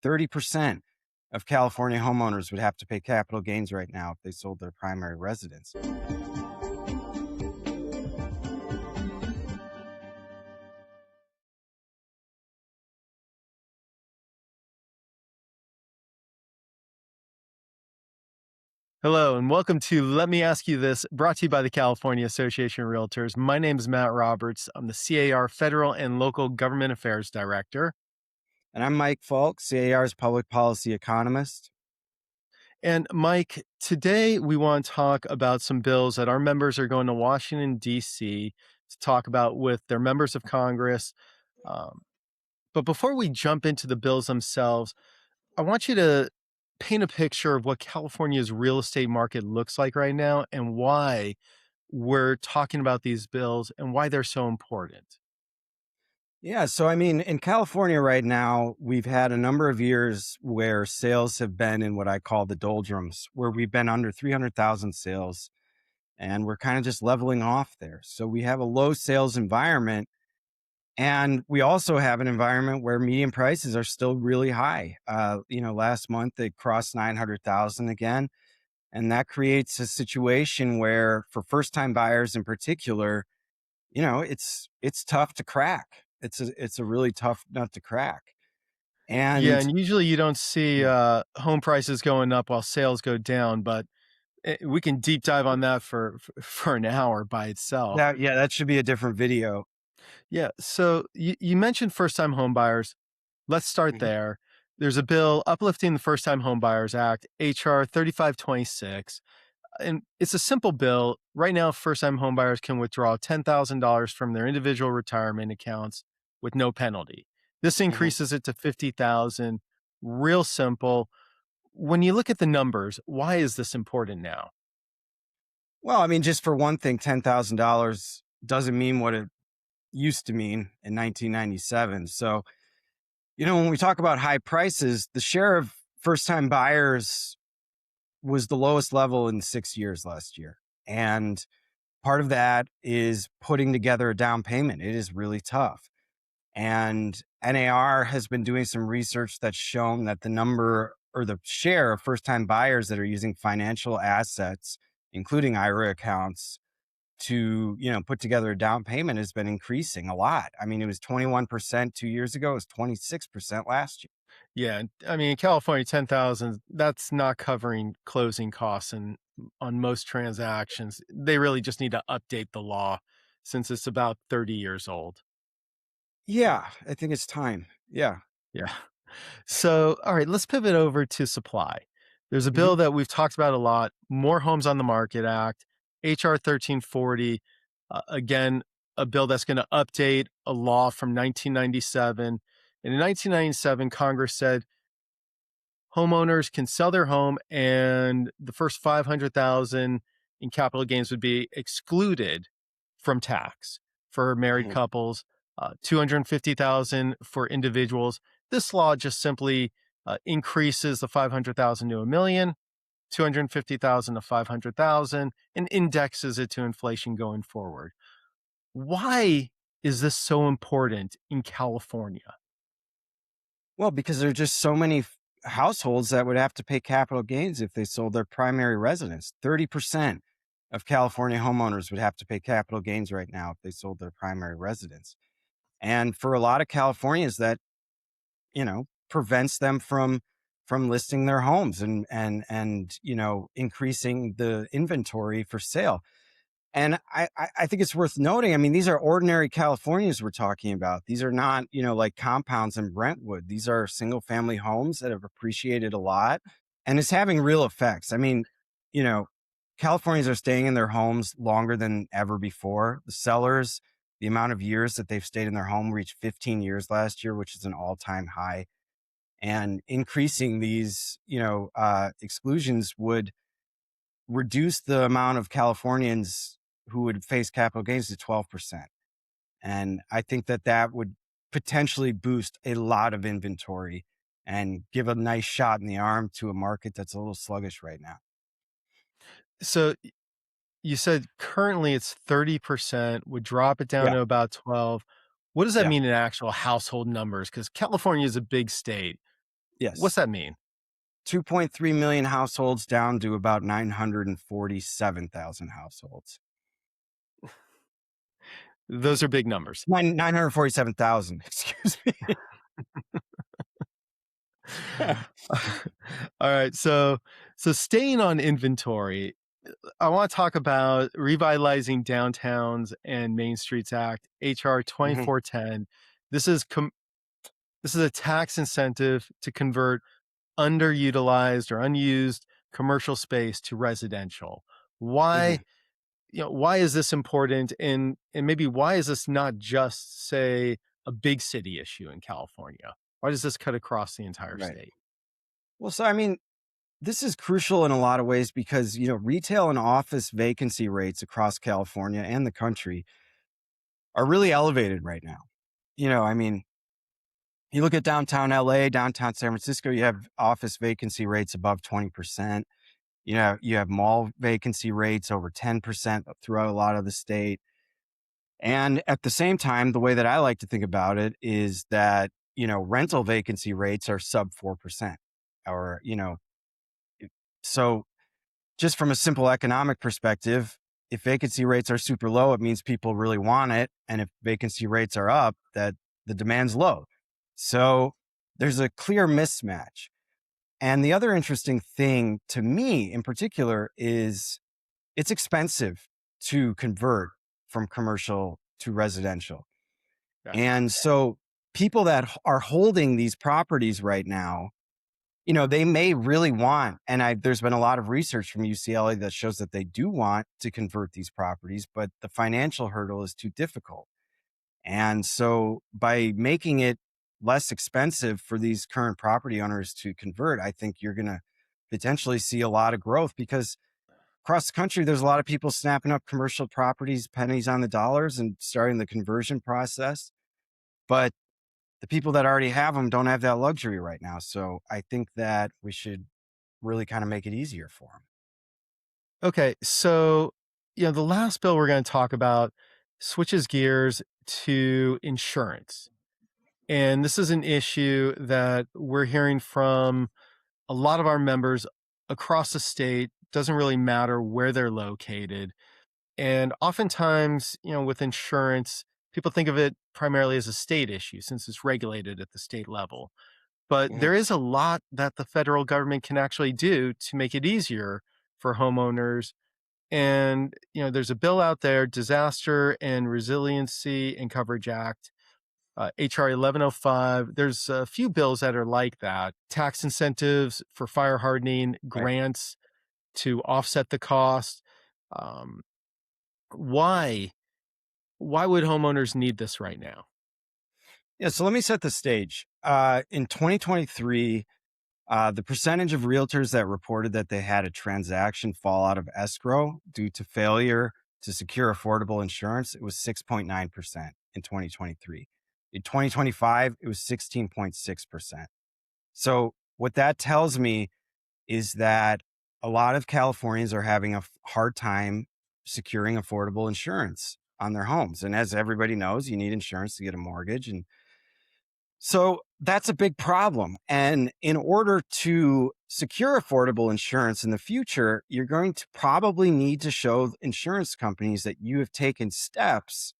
30% of California homeowners would have to pay capital gains right now if they sold their primary residence. Hello, and welcome to Let Me Ask You This, brought to you by the California Association of Realtors. My name is Matt Roberts. I'm the CAR Federal and Local Government Affairs Director. And I'm Mike Falk, CAR's public policy economist. And Mike, today we want to talk about some bills that our members are going to Washington, D.C. to talk about with their members of Congress. Um, but before we jump into the bills themselves, I want you to paint a picture of what California's real estate market looks like right now and why we're talking about these bills and why they're so important. Yeah, so I mean, in California right now, we've had a number of years where sales have been in what I call the doldrums, where we've been under 300,000 sales and we're kind of just leveling off there. So we have a low sales environment. And we also have an environment where median prices are still really high. Last month they crossed 900,000 again. And that creates a situation where for first time buyers in particular, it's tough to crack. It's a really tough nut to crack. Yeah, And and usually you don't see yeah, home prices going up while sales go down, but we can deep dive on that for an hour by itself. that should be a different video. Yeah, so you mentioned first-time home buyers. Let's start Mhm. there. There's a bill uplifting the First-Time Home Buyers Act, HR 3526. And it's a simple bill. Right now, first-time homebuyers can withdraw $10,000 from their individual retirement accounts with no penalty. This Mhm. increases it to 50,000. Real simple. When you look at the numbers, why is this important now? Well, I mean, just for one thing, $10,000 doesn't mean what it used to mean in 1997. So, when we talk about high prices, the share of first time buyers was the lowest level in 6 years last year. And part of that is putting together a down payment. It is really tough. And NAR has been doing some research that's shown that the number or the share of first time buyers that are using financial assets, including IRA accounts, to put together a down payment has been increasing a lot. I mean, it was 21% 2 years ago. It was 26% last year. Yeah, I mean, in California, 10,000, that's not covering closing costs and on most transactions. They really just need to update the law since it's about 30 years old. Yeah, I think it's time. Yeah. Yeah. So, all right, let's pivot over to supply. There's a Hmm. bill that we've talked about a lot, More Homes on the Market Act, HR 1340. Again, a bill that's going to update a law from 1997. And in 1997, Congress said homeowners can sell their home and the first 500,000 in capital gains would be excluded from tax for married Hmm. couples, 250,000 for individuals. This law just simply increases the 500,000 to a million, 250,000 to 500,000 and indexes it to inflation going forward. Why is this so important in California? Well, because there are just so many households that would have to pay capital gains if they sold their primary residence. 30% of California homeowners would have to pay capital gains right now if they sold their primary residence. And for a lot of Californians, that prevents them from listing their homes and increasing the inventory for sale. And I think it's worth noting. I mean, these are ordinary Californians we're talking about. These are not, like compounds in Brentwood. These are single family homes that have appreciated a lot, and it's having real effects. I mean, you know, Californians are staying in their homes longer than ever before. The sellers, the amount of years that they've stayed in their home reached 15 years last year, which is an all-time high. And increasing these, exclusions would reduce the amount of Californians who would face capital gains to 12%. And I think that would potentially boost a lot of inventory and give a nice shot in the arm to a market that's a little sluggish right now. So you said currently it's 30%, would drop it down Yeah. to about 12. What does that Yeah. mean in actual household numbers? Because California is a big state. What's Yes. that mean? 2.3 million households down to about 947,000 households. Those are big numbers. 947,000, excuse me. All right, so staying on inventory, I want to talk about Revitalizing Downtowns and Main Streets Act, HR Mhm, 2410. This is this is a tax incentive to convert underutilized or unused commercial space to residential. Why, mhm, why is this important, and maybe why is this not just, say, a big city issue in California? Why does this cut across the entire right. state? Well, so I mean, this is crucial in a lot of ways because, retail and office vacancy rates across California and the country are really elevated right now. I mean, you look at downtown LA, downtown San Francisco, you have office vacancy rates above 20%. You have mall vacancy rates over 10% throughout a lot of the state. And at the same time, the way that I like to think about it is that, rental vacancy rates are sub 4%. Or, so just from a simple economic perspective, if vacancy rates are super low, it means people really want it. And if vacancy rates are up, that the demand's low. So there's a clear mismatch. And the other interesting thing to me in particular is it's expensive to convert from commercial to residential. Yeah. And so people that are holding these properties right now, they may really want, and there's been a lot of research from UCLA that shows that they do want to convert these properties, but the financial hurdle is too difficult. And so by making it less expensive for these current property owners to convert, I think you're going to potentially see a lot of growth because across the country, there's a lot of people snapping up commercial properties, pennies on the dollars, and starting the conversion process. But the people that already have them don't have that luxury right now. So I think that we should really kind of make it easier for them. Okay, so the last bill we're going to talk about switches gears to insurance. And this is an issue that we're hearing from a lot of our members across the state. Doesn't really matter where they're located. And oftentimes, with insurance, people think of it primarily as a state issue since it's regulated at the state level. But Mhm. there is a lot that the federal government can actually do to make it easier for homeowners. And, there's a bill out there, Disaster and Resiliency and Coverage Act, HR 1105. There's a few bills that are like that. Tax incentives for fire hardening, Right. grants to offset the cost. Um, why? Why would homeowners need this right now? Yeah. So let me set the stage. In 2023, the percentage of realtors that reported that they had a transaction fall out of escrow due to failure to secure affordable insurance, it was 6.9% in 2023. In 2025, it was 16.6%. So what that tells me is that a lot of Californians are having a hard time securing affordable insurance on their homes. And as everybody knows, you need insurance to get a mortgage. And so that's a big problem. And in order to secure affordable insurance in the future, you're going to probably need to show insurance companies that you have taken steps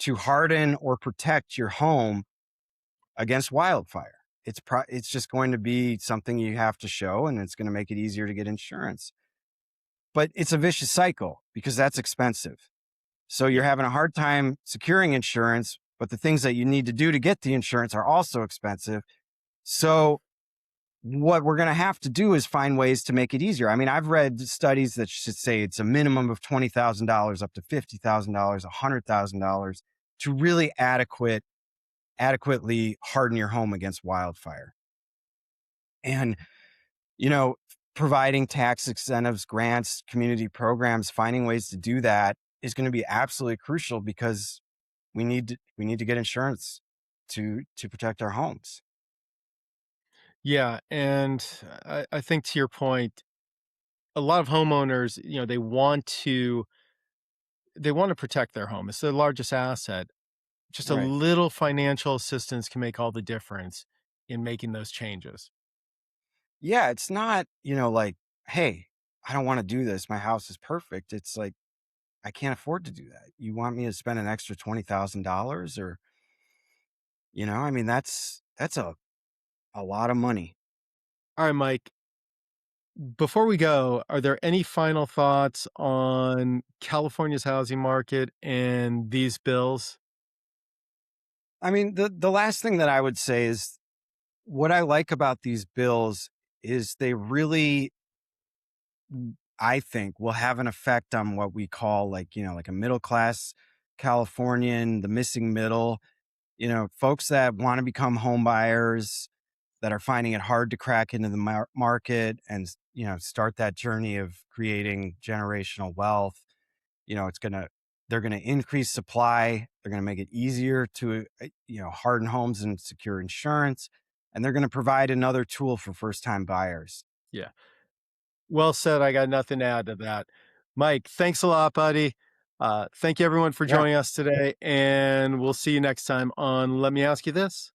to harden or protect your home against wildfire. It's just going to be something you have to show, and it's going to make it easier to get insurance. But it's a vicious cycle because that's expensive. So you're Yeah. having a hard time securing insurance, but the things that you need to do to get the insurance are also expensive. So what we're going to have to do is find ways to make it easier. I mean, I've read studies that should say it's a minimum of $20,000 up to $50,000, $100,000 to really adequately harden your home against wildfire. And, you know, providing tax incentives, grants, community programs, finding ways to do that is going to be absolutely crucial because we need to get insurance to protect our homes. Yeah. And I think to your point, a lot of homeowners, they want to protect their home. It's their largest asset. Just a Right. little financial assistance can make all the difference in making those changes. Yeah, it's not, like, "Hey, I don't wanna do this. My house is perfect." It's like, I can't afford to do that. You want me to spend an extra $20,000 or I mean, that's a lot of money. All right, Mike, before we go, are there any final thoughts on California's housing market and these bills? I mean, the last thing that I would say is what I like about these bills is they really, I think, will have an effect on what we call like a middle class Californian, the missing middle, folks that want to become home buyers that are finding it hard to crack into the market and, start that journey of creating generational wealth. It's going to, they're going to increase supply. They're going to make it easier to, harden homes and secure insurance. And they're going to provide another tool for first time buyers. Yeah. Well said. I got nothing to add to that. Mike, thanks a lot, buddy. Thank you everyone for Yeah. joining us today, and we'll see you next time on Let Me Ask You This.